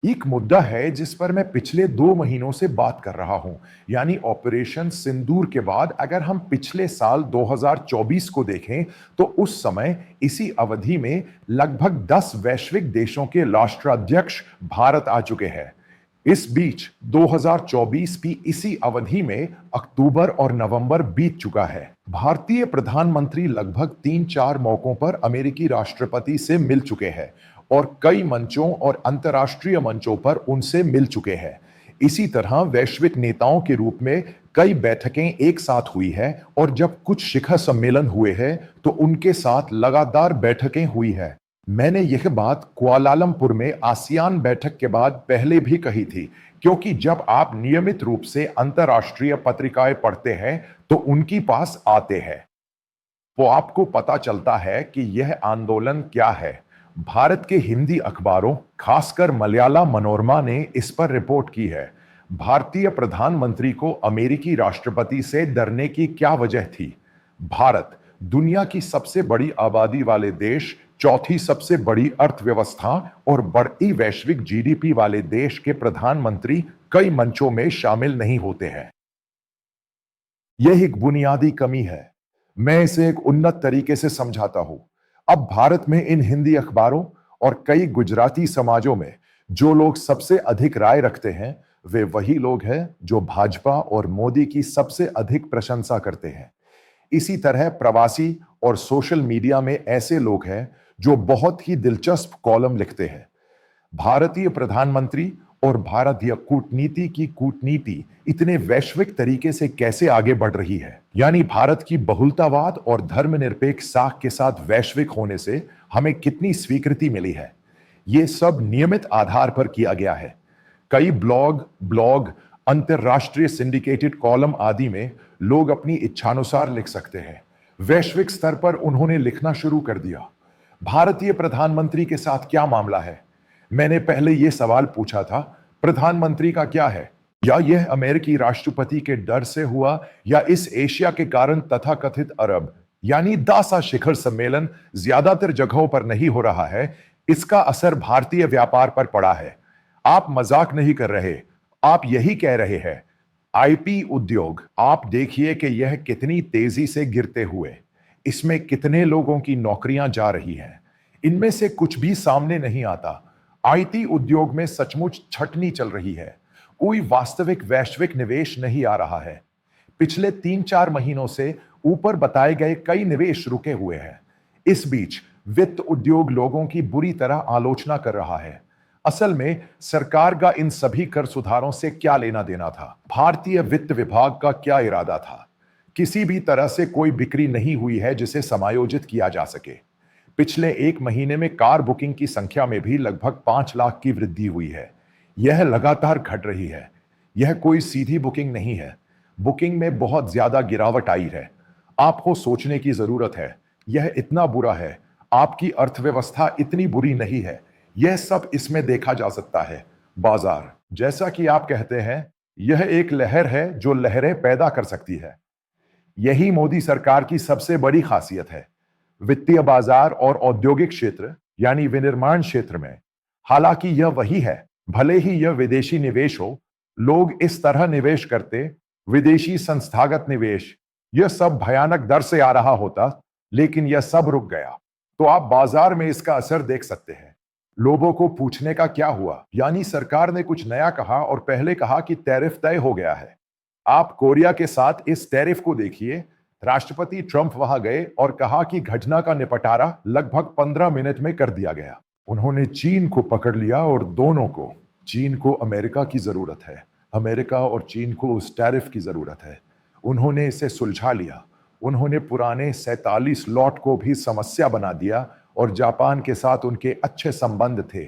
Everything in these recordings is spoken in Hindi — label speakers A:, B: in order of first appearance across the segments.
A: एक मुद्दा है जिस पर मैं पिछले 2 महीनों से बात कर रहा हूं, यानी ऑपरेशन सिंदूर के बाद अगर हम पिछले साल 2024 को देखें, तो उस समय इसी अवधि में लगभग 10 वैश्विक देशों के राष्ट्राध्यक्ष भारत आ चुके हैं। इस बीच 2024 की इसी अवधि में अक्टूबर और नवंबर बीत चुका है। भारतीय प्रधानमंत्री लगभग 3-4 मौकों पर अमेरिकी राष्ट्रपति से मिल चुके हैं और कई मंचों और अंतर्राष्ट्रीय मंचों पर उनसे मिल चुके हैं। इसी तरह वैश्विक नेताओं के रूप में कई बैठकें एक साथ हुई है और जब कुछ शिखर सम्मेलन हुए हैं तो उनके साथ लगातार बैठकें हुई है। मैंने यह बात कुआलालंपुर में आसियान बैठक के बाद पहले भी कही थी, क्योंकि जब आप नियमित रूप से अंतर्राष्ट्रीय पत्रिकाएं पढ़ते हैं तो उनकी पास आते हैं, तो आपको पता चलता है कि यह आंदोलन क्या है। भारत के हिंदी अखबारों, खासकर मलयाला मनोरमा ने इस पर रिपोर्ट की है। भारतीय प्रधानमंत्री को अमेरिकी राष्ट्रपति से डरने की क्या वजह थी? भारत, दुनिया की सबसे बड़ी आबादी वाले देश, चौथी सबसे बड़ी अर्थव्यवस्था और बढ़ती वैश्विक जीडीपी वाले देश के प्रधानमंत्री कई मंचों में शामिल नहीं होते हैं। यह एक बुनियादी कमी है। मैं इसे एक उन्नत तरीके से समझाता हूं। अब भारत में इन हिंदी अखबारों और कई गुजराती समाजों में जो लोग सबसे अधिक राय रखते हैं, वे वही लोग हैं जो भाजपा और मोदी की सबसे अधिक प्रशंसा करते हैं। इसी तरह प्रवासी और सोशल मीडिया में ऐसे लोग हैं जो बहुत ही दिलचस्प कॉलम लिखते हैं। भारतीय प्रधानमंत्री और भारतीय कूटनीति की कूटनीति इतने वैश्विक तरीके से कैसे आगे बढ़ रही है, यानी भारत की बहुलतावाद और धर्मनिरपेक्ष साख के साथ वैश्विक होने से हमें कितनी स्वीकृति मिली है। ये सब नियमित आधार पर किया गया है। कई ब्लॉग, अंतरराष्ट्रीय सिंडिकेटेड कॉलम आदि में लोग अपनी इच्छानुसार लिख सकते हैं। वैश्विक स्तर पर उन्होंने लिखना शुरू कर दिया। भारतीय प्रधानमंत्री के साथ क्या मामला है? मैंने पहले यह सवाल पूछा था, प्रधानमंत्री का क्या है? या यह अमेरिकी राष्ट्रपति के डर से हुआ, या इस एशिया के कारण तथाकथित अरब यानी दासा शिखर सम्मेलन ज्यादातर जगहों पर नहीं हो रहा है, इसका असर भारतीय व्यापार पर पड़ा है। आप मजाक नहीं कर रहे, आप यही कह रहे हैं। आईटी उद्योग, आप देखिए कि यह कितनी तेजी से गिरते हुए, इसमें कितने लोगों की नौकरियां जा रही हैं। इनमें से कुछ भी सामने नहीं आता। आईटी उद्योग में सचमुच छटनी चल रही है। कोई वास्तविक वैश्विक निवेश नहीं आ रहा है। पिछले 3-4 महीनों से ऊपर बताए गए कई निवेश रुके हुए हैं। इस बीच वित्त उद्योग लोगों की बुरी तरह आलोचना कर रहा है। असल में सरकार का इन सभी कर सुधारों से क्या लेना देना था? भारतीय वित्त विभाग का क्या इरादा था? किसी भी तरह से कोई बिक्री नहीं हुई है जिसे समायोजित किया जा सके। पिछले 1 महीने में कार बुकिंग की संख्या में भी लगभग 5 लाख की वृद्धि हुई है। यह लगातार घट रही है। यह कोई सीधी बुकिंग नहीं है। बुकिंग में बहुत ज्यादा गिरावट आई है। आपको सोचने की जरूरत है। यह इतना बुरा है। आपकी अर्थव्यवस्था इतनी बुरी नहीं है। यह सब इसमें देखा जा सकता है। बाजार, जैसा कि आप कहते हैं, यह एक लहर है जो लहरें पैदा कर सकती है। यही मोदी सरकार की सबसे बड़ी खासियत है। वित्तीय बाजार और औद्योगिक क्षेत्र यानी विनिर्माण क्षेत्र में, हालांकि यह वही है। भले ही यह विदेशी निवेश हो, लोग इस तरह निवेश करते, विदेशी संस्थागत निवेश, यह सब भयानक दर से आ रहा होता, लेकिन यह सब रुक गया। तो आप बाजार में इसका असर देख सकते हैं। लोगों को पूछने का क्या हुआ, यानी सरकार ने कुछ नया कहा और पहले कहा कि टैरिफ तय हो गया है। आप कोरिया के साथ इस टैरिफ को देखिए। राष्ट्रपति ट्रंप वहां गए और कहा कि घटना का निपटारा लगभग 15 मिनट में कर दिया गया। उन्होंने चीन को पकड़ लिया और दोनों को, चीन को अमेरिका की जरूरत है, अमेरिका और चीन को उस टैरिफ की जरूरत है। उन्होंने इसे सुलझा लिया। उन्होंने पुराने 47 लॉट को भी समस्या बना दिया और जापान के साथ उनके अच्छे संबंध थे।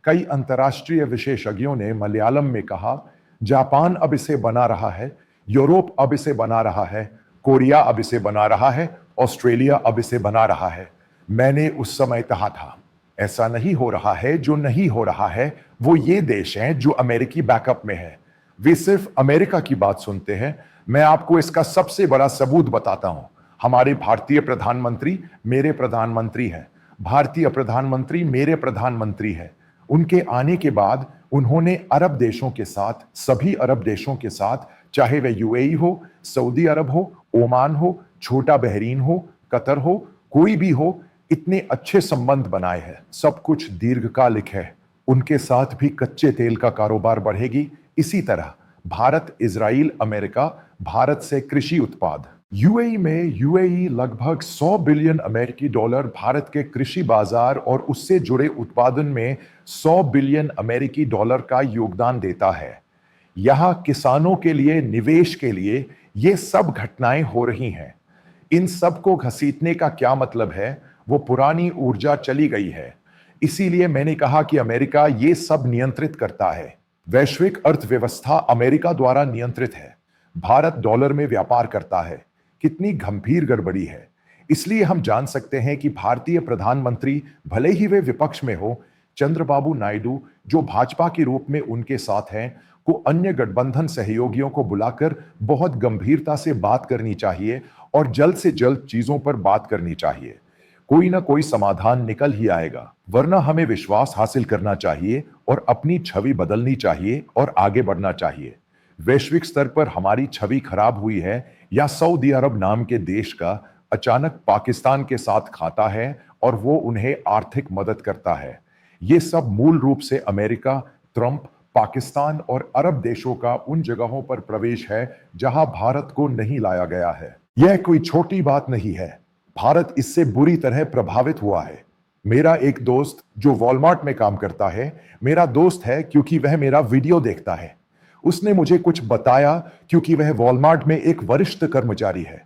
A: कई अंतर्राष्ट्रीय विशेषज्ञों ने मलयालम में कहा, जापान अब इसे बना रहा है, यूरोप अब इसे बना रहा है, कोरिया अब इसे बना रहा है, ऑस्ट्रेलिया अब इसे बना रहा है। मैंने उस समय कहा था, ऐसा नहीं हो रहा है। जो नहीं हो रहा है वो ये देश हैं जो अमेरिकी बैकअप में है। वे सिर्फ अमेरिका की बात सुनते हैं। मैं आपको इसका सबसे बड़ा सबूत बताता हूं। हमारे भारतीय प्रधानमंत्री मेरे प्रधानमंत्री हैं। भारतीय प्रधानमंत्री मेरे प्रधानमंत्री हैं। उनके आने के बाद उन्होंने अरब देशों के साथ, सभी अरब देशों के साथ, चाहे वह यूएई हो, सऊदी अरब हो, ओमान हो, छोटा बहरीन हो, कतर हो, कोई भी हो, इतने अच्छे संबंध बनाए हैं। सब कुछ दीर्घकालिक है। उनके साथ भी कच्चे तेल का कारोबार बढ़ेगी। इसी तरह भारत, इजराइल, अमेरिका, भारत से कृषि उत्पाद। यूएई लगभग 100 बिलियन अमेरिकी डॉलर भारत के कृषि बाजार और उससे जुड़े उत्पादन में 100 बिलियन अमेरिकी डॉलर का योगदान देता है। यहां किसानों के लिए, निवेश के लिए ये सब घटनाएं हो रही हैं। इन सब को घसीटने का क्या मतलब है? वो पुरानी ऊर्जा चली गई है। इसीलिए मैंने कहा कि अमेरिका ये सब नियंत्रित करता है। वैश्विक अर्थव्यवस्था अमेरिका द्वारा नियंत्रित है। भारत डॉलर में व्यापार करता है। कितनी गंभीर गड़बड़ी है। इसलिए हम जान सकते हैं कि भारतीय प्रधानमंत्री, भले ही वे विपक्ष में हो, चंद्रबाबू नायडू, जो भाजपा के रूप में उनके साथ हैं, को अन्य गठबंधन सहयोगियों को बुलाकर बहुत गंभीरता से बात करनी चाहिए और जल्द से जल्द चीजों पर बात करनी चाहिए। कोई ना कोई समाधान निकल ही आएगा। वरना हमें विश्वास हासिल करना चाहिए और अपनी छवि बदलनी चाहिए और आगे बढ़ना चाहिए। वैश्विक स्तर पर हमारी छवि खराब हुई है या सऊदी अरब नाम के देश का अचानक पाकिस्तान के साथ खाता है और वो उन्हें आर्थिक मदद करता है। ये सब मूल रूप से अमेरिका, ट्रंप, पाकिस्तान और अरब देशों का उन जगहों पर प्रवेश है जहां भारत को नहीं लाया गया है। यह कोई छोटी बात नहीं है। भारत इससे बुरी तरह प्रभावित हुआ है। मेरा एक दोस्त जो वॉलमार्ट में काम करता है, मेरा दोस्त है क्योंकि वह मेरा वीडियो देखता है। उसने मुझे कुछ बताया क्योंकि वह वॉलमार्ट में एक वरिष्ठ कर्मचारी है।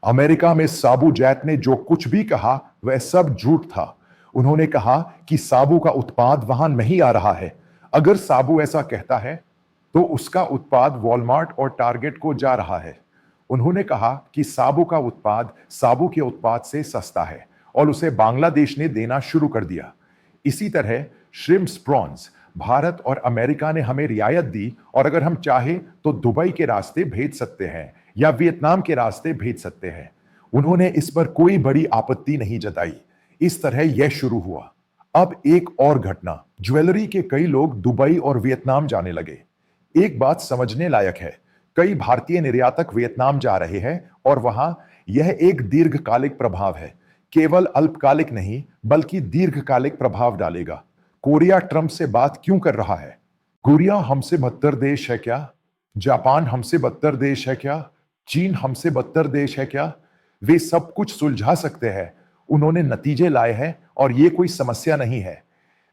A: अमेरिका में साबू जैत ने जो कुछ भी कहा वह सब झूठ था। उन्होंने कहा कि साबू का उत्पाद वहां नहीं आ रहा है। अगर साबू ऐसा कहता है तो उसका उत्पाद वॉलमार्ट और टारगेट को जा रहा है। उन्होंने कहा कि साबू का उत्पाद साबू के उत्पाद से सस्ता है और उसे बांग्लादेश ने देना शुरू कर दिया। इसी तरह श्रिम्प्स प्रॉन्स, भारत और अमेरिका ने हमें रियायत दी और अगर हम चाहें तो दुबई के रास्ते भेज सकते हैं या वियतनाम के रास्ते भेज सकते हैं। उन्होंने इस पर कोई बड़ी आपत्ति नहीं जताई। इस तरह यह शुरू हुआ। अब एक और घटना, ज्वेलरी के कई लोग दुबई और वियतनाम जाने लगे। एक बात समझने लायक है, कई भारतीय निर्यातक वियतनाम जा रहे हैं और वहां यह एक दीर्घकालिक प्रभाव है, केवल अल्पकालिक नहीं बल्कि दीर्घकालिक प्रभाव डालेगा। कोरिया ट्रंप से बात क्यों कर रहा है? कोरिया हमसे बदतर देश है क्या? जापान हमसे बदतर देश है क्या? चीन हमसे बदतर देश है क्या? वे सब कुछ सुलझा सकते हैं। उन्होंने नतीजे लाए हैं और यह कोई समस्या नहीं है।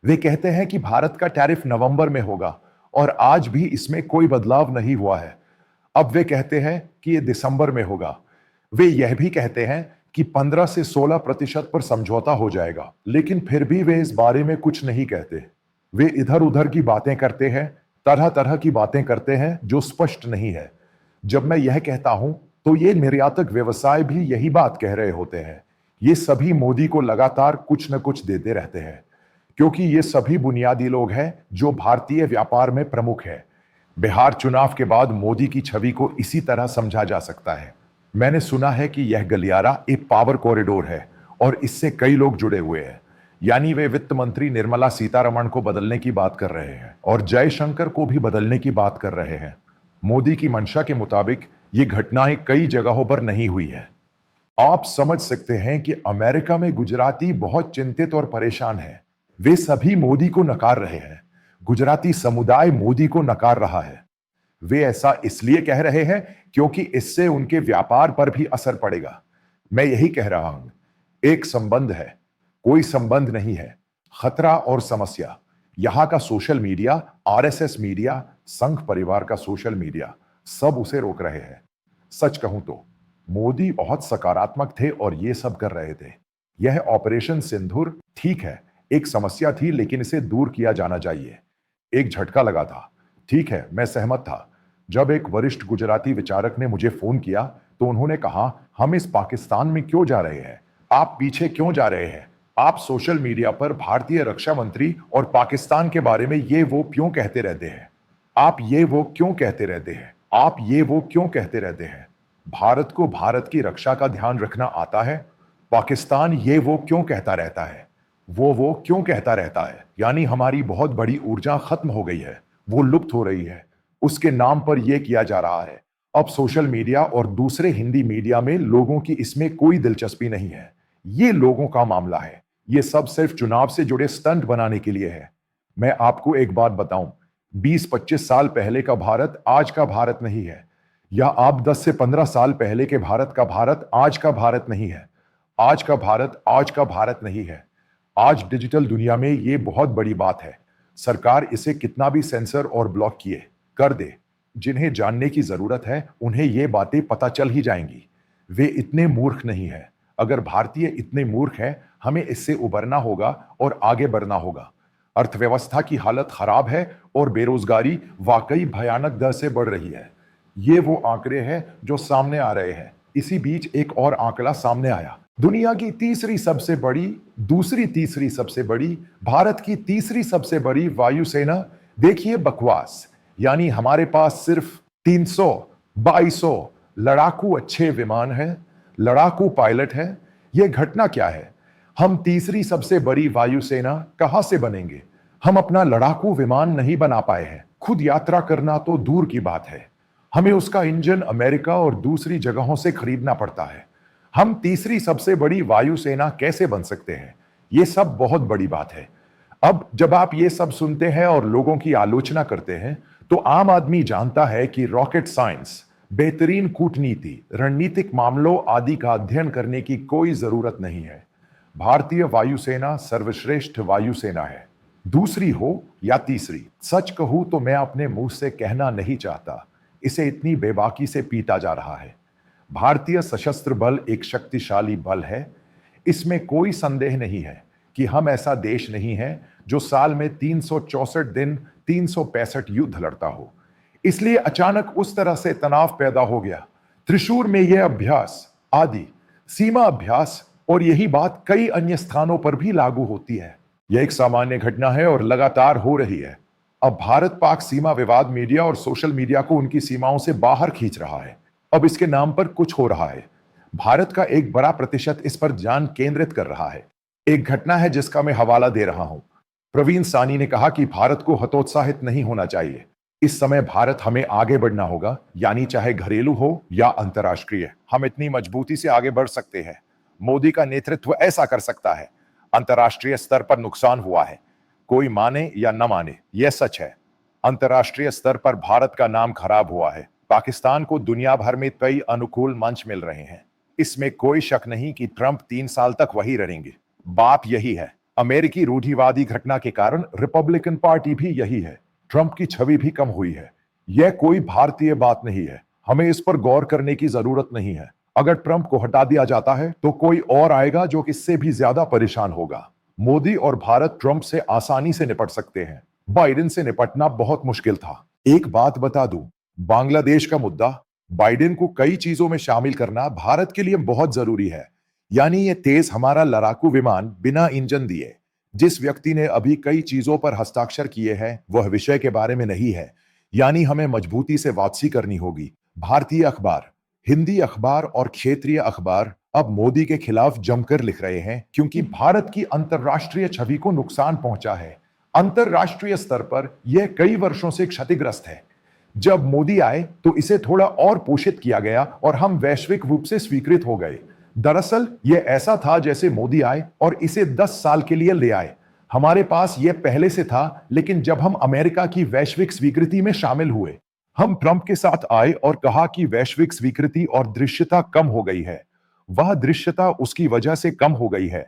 A: वे कहते हैं कि भारत का टैरिफ नवंबर में होगा और आज भी इसमें कोई बदलाव नहीं हुआ है। अब वे कहते हैं कि यह दिसंबर में होगा। वे यह भी कहते हैं कि 15 से 16% पर समझौता हो जाएगा, लेकिन फिर भी वे इस बारे में कुछ नहीं कहते। वे इधर उधर की बातें करते हैं, तरह तरह की बातें करते हैं जो स्पष्ट नहीं है। जब मैं यह कहता हूं तो ये निर्यातक व्यवसाय भी यही बात कह रहे होते हैं। ये सभी मोदी को लगातार कुछ न कुछ देते रहते हैं क्योंकि ये सभी बुनियादी लोग हैं जो भारतीय व्यापार में प्रमुख हैं। बिहार चुनाव के बाद मोदी की छवि को इसी तरह समझा जा सकता है। मैंने सुना है कि यह गलियारा एक पावर कॉरिडोर है और इससे कई लोग जुड़े हुए हैं। यानी वे वित्त मंत्री निर्मला सीतारमण को बदलने की बात कर रहे हैं और जयशंकर को भी बदलने की बात कर रहे हैं। मोदी की मंशा के मुताबिक ये घटनाएं कई जगहों पर नहीं हुई है। आप समझ सकते हैं कि अमेरिका में गुजराती बहुत चिंतित और परेशान हैं। वे सभी मोदी को नकार रहे हैं। गुजराती समुदाय मोदी को नकार रहा है। वे ऐसा इसलिए कह रहे हैं क्योंकि इससे उनके व्यापार पर भी असर पड़ेगा। मैं यही कह रहा हूं, एक संबंध है, कोई संबंध नहीं है। खतरा और समस्या। यहां का सोशल मीडिया, आरएसएस मीडिया, संघ परिवार का सोशल मीडिया, सब उसे रोक रहे हैं। सच कहूं तो मोदी बहुत सकारात्मक थे और ये सब कर रहे थे। यह ऑपरेशन सिंदूर ठीक है, एक समस्या थी लेकिन इसे दूर किया जाना चाहिए। एक झटका लगा था, ठीक है, मैं सहमत था। जब एक वरिष्ठ गुजराती विचारक ने मुझे फोन किया तो उन्होंने कहा, हम इस पाकिस्तान में क्यों जा रहे हैं? आप पीछे क्यों जा रहे हैं? आप सोशल मीडिया पर भारतीय रक्षा मंत्री और पाकिस्तान के बारे में ये वो क्यों कहते रहते हैं? आप ये वो क्यों कहते रहते हैं? आप ये वो क्यों कहते रहते हैं? भारत को भारत की रक्षा का ध्यान रखना आता है? पाकिस्तान ये वो क्यों कहता रहता है? वो क्यों कहता रहता है, यानी हमारी बहुत बड़ी ऊर्जा खत्म हो गई है, वो लुप्त हो रही है, उसके नाम पर यह किया जा रहा है। अब सोशल मीडिया और दूसरे हिंदी मीडिया में लोगों की इसमें कोई दिलचस्पी नहीं है। ये लोगों का मामला है। ये सब सिर्फ चुनाव से जुड़े स्टंट बनाने के लिए है। मैं आपको एक बात बताऊं, 20-25 साल पहले का भारत आज का भारत नहीं है, या आप 10 से 15 साल पहले के भारत का भारत आज का भारत नहीं है। आज का भारत आज का भारत नहीं है। आज डिजिटल दुनिया में ये बहुत बड़ी बात है। सरकार इसे कितना भी सेंसर और ब्लॉक किए कर दे, जिन्हें जानने की जरूरत है उन्हें ये बातें पता चल ही जाएंगी। वे इतने मूर्ख नहीं है। अगर भारतीय इतने मूर्ख हैं, हमें इससे उबरना होगा और आगे बढ़ना होगा। अर्थव्यवस्था की हालत खराब है और बेरोजगारी वाकई भयानक दर से बढ़ रही है। ये वो आंकड़े हैं जो सामने आ रहे हैं। इसी बीच एक और आंकड़ा सामने आया। दुनिया की तीसरी सबसे बड़ी, दूसरी तीसरी सबसे बड़ी, भारत की तीसरी सबसे बड़ी वायुसेना। देखिए बकवास, यानी हमारे पास सिर्फ 300 2200 लड़ाकू अच्छे विमान हैं, लड़ाकू पायलट हैं। यह घटना क्या है? हम तीसरी सबसे बड़ी वायुसेना कहां से बनेंगे? हम अपना लड़ाकू विमान नहीं बना पाए हैं। खुद यात्रा करना तो दूर की बात है, हमें उसका इंजन अमेरिका और दूसरी जगहों से खरीदना पड़ता है। हम तीसरी सबसे बड़ी वायुसेना कैसे बन सकते हैं? यह सब बहुत बड़ी बात है। अब जब आप ये सब सुनते हैं और लोगों की आलोचना करते हैं, तो आम आदमी जानता है कि रॉकेट साइंस, बेहतरीन कूटनीति, रणनीतिक मामलों आदि का अध्ययन करने की कोई जरूरत नहीं है। भारतीय वायुसेना सर्वश्रेष्ठ वायुसेना है, दूसरी हो या तीसरी। सच कहूं तो मैं अपने मुंह से कहना नहीं चाहता, इसे इतनी बेबाकी से पीटा जा रहा है। भारतीय सशस्त्र बल एक शक्तिशाली बल है, इसमें कोई संदेह नहीं है कि हम ऐसा देश नहीं है जो साल में 364 दिन 365 युद्ध लड़ता हो। इसलिए अचानक उस तरह से तनाव पैदा हो गया। त्रिशूर में यह अभ्यास आदि, सीमा अभ्यास, और यही बात कई अन्य स्थानों पर भी लागू होती है। यह एक सामान्य घटना है और लगातार हो रही है। अब भारत पाक सीमा विवाद मीडिया और सोशल मीडिया को उनकी सीमाओं से बाहर खींच रहा है। अब इसके नाम पर कुछ हो रहा है। भारत का एक बड़ा प्रतिशत इस पर ध्यान केंद्रित कर रहा है। एक घटना है जिसका मैं हवाला दे रहा हूं। प्रवीण सानी ने कहा कि भारत को हतोत्साहित नहीं होना चाहिए। इस समय भारत हमें आगे बढ़ना होगा, यानी चाहे घरेलू हो या अंतर्राष्ट्रीय। हम इतनी मजबूती से आगे बढ़ सकते हैं। मोदी का नेतृत्व ऐसा कर सकता है। अंतर्राष्ट्रीय स्तर पर नुकसान हुआ है, कोई माने या न माने, यह सच है। अंतर्राष्ट्रीय स्तर पर भारत का नाम खराब हुआ है। पाकिस्तान को दुनिया भर में कई अनुकूल मंच मिल रहे हैं। इसमें कोई शक नहीं कि ट्रंप 3 साल तक वही रहेंगे। बात यही है। अमेरिकी रूढ़िवादी घटना के कारण रिपब्लिकन पार्टी भी यही है। ट्रंप की छवि भी कम हुई है। यह कोई भारतीय बात नहीं है। हमें इस पर गौर करने की जरूरत नहीं है। अगर ट्रंप को हटा दिया जाता है तो कोई और आएगा जो इससे भी ज्यादा परेशान होगा। मोदी और भारत ट्रंप से आसानी से निपट सकते हैं। बाइडेन से निपटना बहुत मुश्किल था। एक बात बता दूं, बांग्लादेश का मुद्दा, बाइडेन को कई चीजों में शामिल करना भारत के लिए बहुत जरूरी है। यानी ये तेज हमारा लड़ाकू विमान बिना इंजन दिए। जिस व्यक्ति ने अभी कई चीजों पर हस्ताक्षर किए हैं वह विषय के बारे में नहीं है, यानी हमें मजबूती से वापसी करनी होगी। भारतीय अखबार, हिंदी अखबार और क्षेत्रीय अखबार अब मोदी के खिलाफ जमकर लिख रहे हैं, क्योंकि भारत की अंतर्राष्ट्रीय छवि को नुकसान पहुंचा है। अंतर्राष्ट्रीय स्तर पर यह कई वर्षों से क्षतिग्रस्त है। जब मोदी आए तो इसे थोड़ा और पोषित किया गया और हम वैश्विक रूप से स्वीकृत हो गए। दरअसल यह ऐसा था जैसे मोदी आए और इसे 10 साल के लिए ले आए। हमारे पास यह पहले से था, लेकिन जब हम अमेरिका की वैश्विक स्वीकृति में शामिल हुए, हम ट्रंप के साथ आए और कहा कि वैश्विक स्वीकृति और दृश्यता कम हो गई है। वह दृश्यता उसकी वजह से कम हो गई है।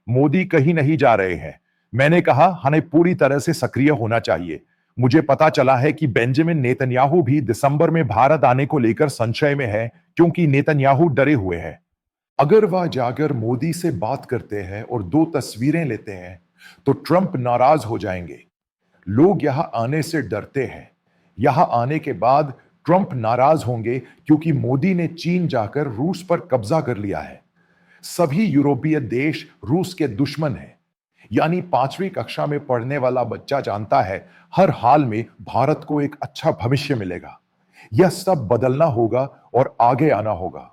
A: मोदी कहीं नहीं जा रहे हैं। मैंने कहा हमें पूरी तरह से सक्रिय होना चाहिए। मुझे पता चला है कि बेंजामिन नेतन्याहू भी दिसंबर में भारत आने को लेकर संशय में है, क्योंकि नेतन्याहू डरे हुए हैं। अगर वह जाकर मोदी से बात करते हैं और 2 तस्वीरें लेते हैं तो ट्रंप नाराज हो जाएंगे। लोग यहां आने से डरते हैं। यहां आने के बाद ट्रंप नाराज होंगे क्योंकि मोदी ने चीन जाकर रूस पर कब्जा कर लिया है। सभी यूरोपीय देश रूस के दुश्मन हैं। यानी 5वीं कक्षा में पढ़ने वाला बच्चा जानता है हर हाल में भारत को एक अच्छा भविष्य मिलेगा। यह सब बदलना होगा और आगे आना होगा।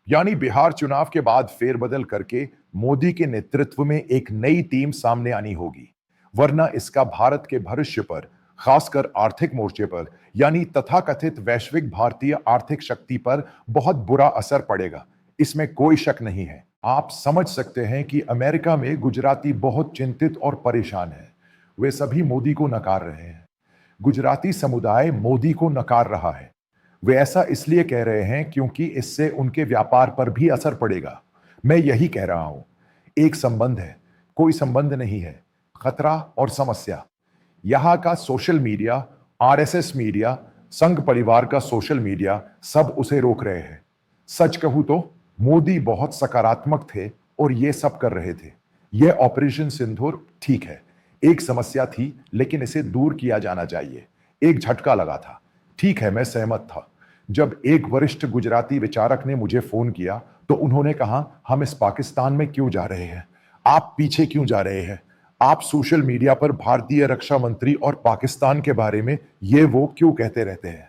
A: यानी बिहार चुनाव के बाद फेरबदल करके मोदी के नेतृत्व में एक नई टीम सामने आनी होगी, वरना इसका भारत के भविष्य पर, खासकर आर्थिक मोर्चे पर, यानी तथाकथित वैश्विक भारतीय आर्थिक शक्ति पर बहुत बुरा असर पड़ेगा। इसमें कोई शक नहीं है। आप समझ सकते हैं कि अमेरिका में गुजराती बहुत चिंतित और परेशान हैं। वे सभी मोदी को नकार रहे हैं। गुजराती समुदाय मोदी को नकार रहा है। वे ऐसा इसलिए कह रहे हैं क्योंकि इससे उनके व्यापार पर भी असर पड़ेगा। मैं यही कह रहा हूं। एक संबंध है, कोई संबंध नहीं है। खतरा और समस्या। यहां का सोशल मीडिया, आरएसएस मीडिया, संघ परिवार का सोशल मीडिया सब उसे रोक रहे हैं। सच कहूं तो मोदी बहुत सकारात्मक थे और ये सब कर रहे थे। यह ऑपरेशन सिंदूर ठीक है, एक समस्या थी, लेकिन इसे दूर किया जाना चाहिए। एक झटका लगा था। ठीक है, मैं सहमत था। जब एक वरिष्ठ गुजराती विचारक ने मुझे फोन किया तो उन्होंने कहा, हम इस पाकिस्तान में क्यों जा रहे हैं? आप पीछे क्यों जा रहे हैं? आप सोशल मीडिया पर भारतीय रक्षा मंत्री और पाकिस्तान के बारे में ये वो क्यों कहते रहते हैं?